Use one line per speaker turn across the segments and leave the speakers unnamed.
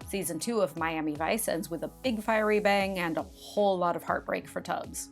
Season 2 of Miami Vice ends with a big fiery bang and a whole lot of heartbreak for Tubbs.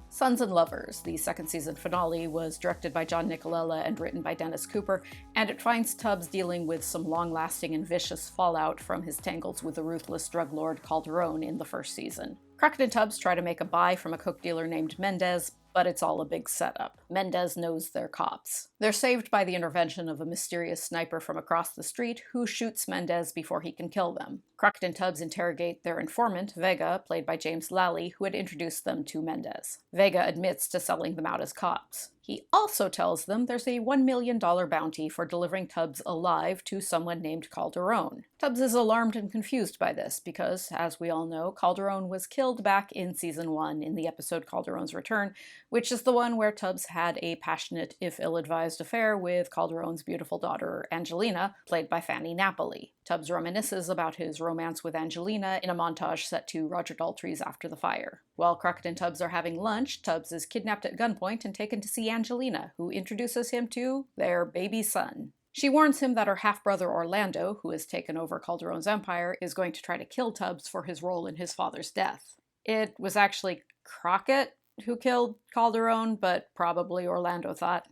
Sons and Lovers, the second season finale, was directed by John Nicolella and written by Dennis Cooper, and it finds Tubbs dealing with some long-lasting and vicious fallout from his tangles with the ruthless drug lord Calderon in the first season. Crockett and Tubbs try to make a buy from a coke dealer named Mendez, but it's all a big setup. Mendez knows they're cops. They're saved by the intervention of a mysterious sniper from across the street who shoots Mendez before he can kill them. Crockett and Tubbs interrogate their informant, Vega, played by James Lally, who had introduced them to Mendez. Vega admits to selling them out as cops. He also tells them there's a $1 million bounty for delivering Tubbs alive to someone named Calderon. Tubbs is alarmed and confused by this because, as we all know, Calderon was killed back in Season 1 in the episode Calderon's Return, which is the one where Tubbs had a passionate, if ill-advised affair with Calderon's beautiful daughter, Angelina, played by Phanie Napoli. Tubbs reminisces about his romance with Angelina in a montage set to Roger Daltrey's After the Fire. While Crockett and Tubbs are having lunch, Tubbs is kidnapped at gunpoint and taken to see Angelina, who introduces him to their baby son. She warns him that her half-brother Orlando, who has taken over Calderon's empire, is going to try to kill Tubbs for his role in his father's death. It was actually Crockett who killed Calderon, but probably Orlando thought.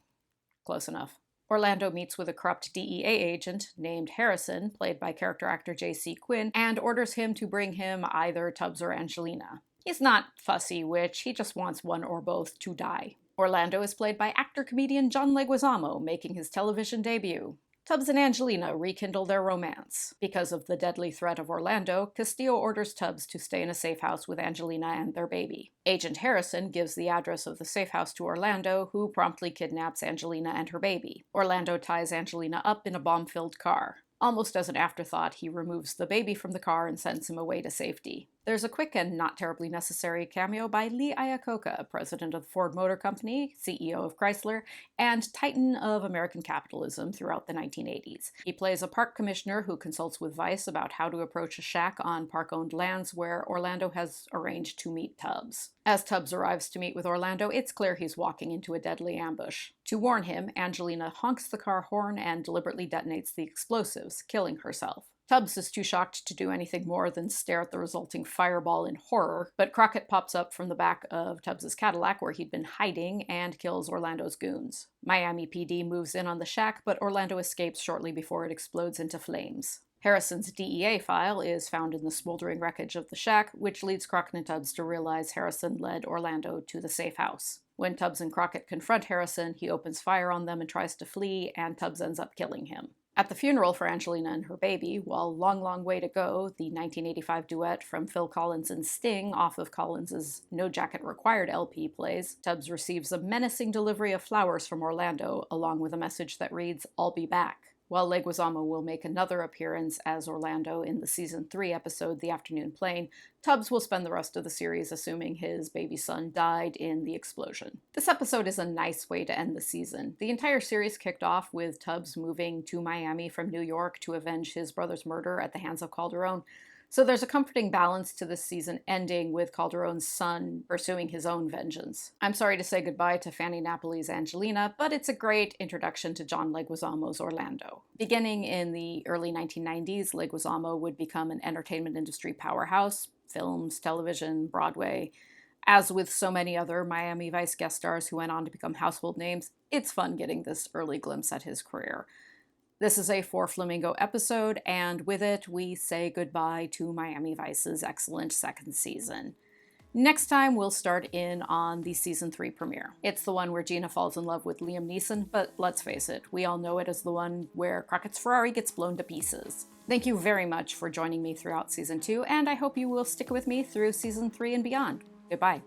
Close enough. Orlando meets with a corrupt DEA agent named Harrison, played by character actor J.C. Quinn, and orders him to bring him either Tubbs or Angelina. He's not fussy which, he just wants one or both to die. Orlando is played by actor-comedian John Leguizamo, making his television debut. Tubbs and Angelina rekindle their romance. Because of the deadly threat of Orlando, Castillo orders Tubbs to stay in a safe house with Angelina and their baby. Agent Harrison gives the address of the safe house to Orlando, who promptly kidnaps Angelina and her baby. Orlando ties Angelina up in a bomb-filled car. Almost as an afterthought, he removes the baby from the car and sends him away to safety. There's a quick and not terribly necessary cameo by Lee Iacocca, president of the Ford Motor Company, CEO of Chrysler, and titan of American capitalism throughout the 1980s. He plays a park commissioner who consults with Vice about how to approach a shack on park-owned lands where Orlando has arranged to meet Tubbs. As Tubbs arrives to meet with Orlando, it's clear he's walking into a deadly ambush. To warn him, Angelina honks the car horn and deliberately detonates the explosives, killing herself. Tubbs is too shocked to do anything more than stare at the resulting fireball in horror, but Crockett pops up from the back of Tubbs's Cadillac where he'd been hiding and kills Orlando's goons. Miami PD moves in on the shack, but Orlando escapes shortly before it explodes into flames. Harrison's DEA file is found in the smoldering wreckage of the shack, which leads Crockett and Tubbs to realize Harrison led Orlando to the safe house. When Tubbs and Crockett confront Harrison, he opens fire on them and tries to flee, and Tubbs ends up killing him. At the funeral for Angelina and her baby, while Long Long Way to Go, the 1985 duet from Phil Collins and Sting off of Collins's No Jacket Required LP plays, Tubbs receives a menacing delivery of flowers from Orlando, along with a message that reads, "I'll be back." While Leguizamo will make another appearance as Orlando in the Season 3 episode The Afternoon Plane, Tubbs will spend the rest of the series assuming his baby son died in the explosion. This episode is a nice way to end the season. The entire series kicked off with Tubbs moving to Miami from New York to avenge his brother's murder at the hands of Calderon. So there's a comforting balance to this season ending with Calderon's son pursuing his own vengeance. I'm sorry to say goodbye to Phanie Napoli's Angelina, but it's a great introduction to John Leguizamo's Orlando. Beginning in the early 1990s, Leguizamo would become an entertainment industry powerhouse, films, television, Broadway. As with so many other Miami Vice guest stars who went on to become household names, it's fun getting this early glimpse at his career. This is a For Flamingo episode, and with it, we say goodbye to Miami Vice's excellent second season. Next time, we'll start in on the Season 3 premiere. It's the one where Gina falls in love with Liam Neeson, but let's face it, we all know it as the one where Crockett's Ferrari gets blown to pieces. Thank you very much for joining me throughout Season 2, and I hope you will stick with me through Season 3 and beyond. Goodbye.